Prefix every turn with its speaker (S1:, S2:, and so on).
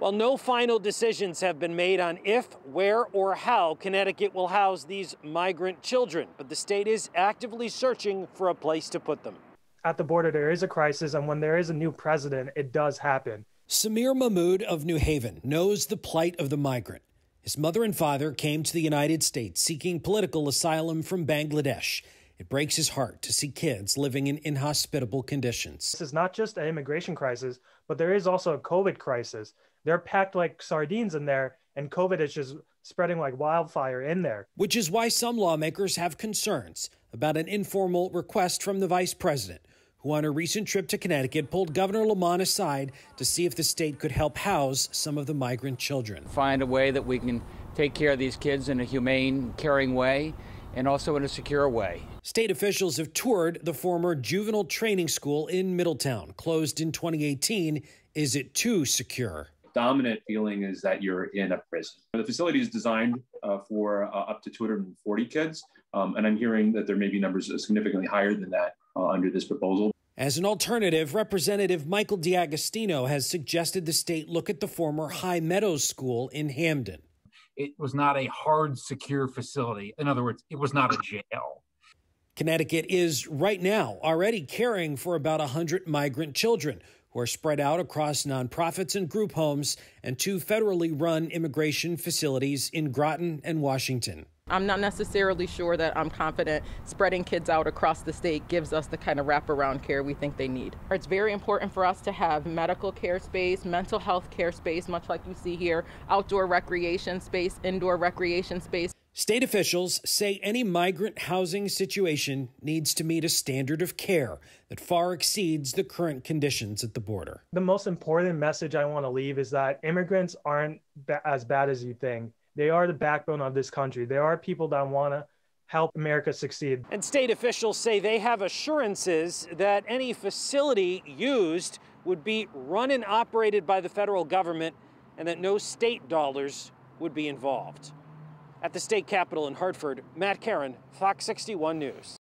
S1: Well, no final decisions have been made on if, where, or how Connecticut will house these migrant children, but the state is actively searching for a place to put them.
S2: At the border, there is a crisis, and when there is a new president, it does happen.
S1: Samir Mahmood of New Haven knows the plight of the migrant. His mother and father came to the United States seeking political asylum from Bangladesh. It breaks his heart to see kids living in inhospitable conditions.
S2: This is not just an immigration crisis, but there is also a COVID crisis. They're packed like sardines in there, and COVID is just spreading like wildfire in there.
S1: Which is why some lawmakers have concerns about an informal request from the vice president, who on a recent trip to Connecticut pulled Governor Lamont aside to see if the state could help house some of the migrant children.
S3: Find a way that we can take care of these kids in a humane, caring way, and also in a secure way.
S1: State officials have toured the former Juvenile Training School in Middletown, closed in 2018. Is it too secure?
S4: Dominant feeling is that you're in a prison. The facility is designed for up to 240 kids, and I'm hearing that there may be numbers significantly higher than that under this proposal.
S1: As an alternative, Representative Michael D'Agostino has suggested the state look at the former High Meadows School in Hamden.
S5: It was not a hard, secure facility. In other words, it was not a jail.
S1: Connecticut is right now already caring for about 100 migrant children who are spread out across nonprofits and group homes and 2 federally run immigration facilities in Groton and Washington.
S6: I'm not necessarily sure that I'm confident spreading kids out across the state gives us the kind of wraparound care we think they need. It's very important for us to have medical care space, mental health care space, much like you see here, outdoor recreation space, indoor recreation space.
S1: State officials say any migrant housing situation needs to meet a standard of care that far exceeds the current conditions at the border.
S2: The most important message I want to leave is that immigrants aren't as bad as you think. They are the backbone of this country. They are people that want to help America succeed.
S1: And state officials say they have assurances that any facility used would be run and operated by the federal government and that no state dollars would be involved. At the state capitol in Hartford, Matt Caron, Fox 61 News.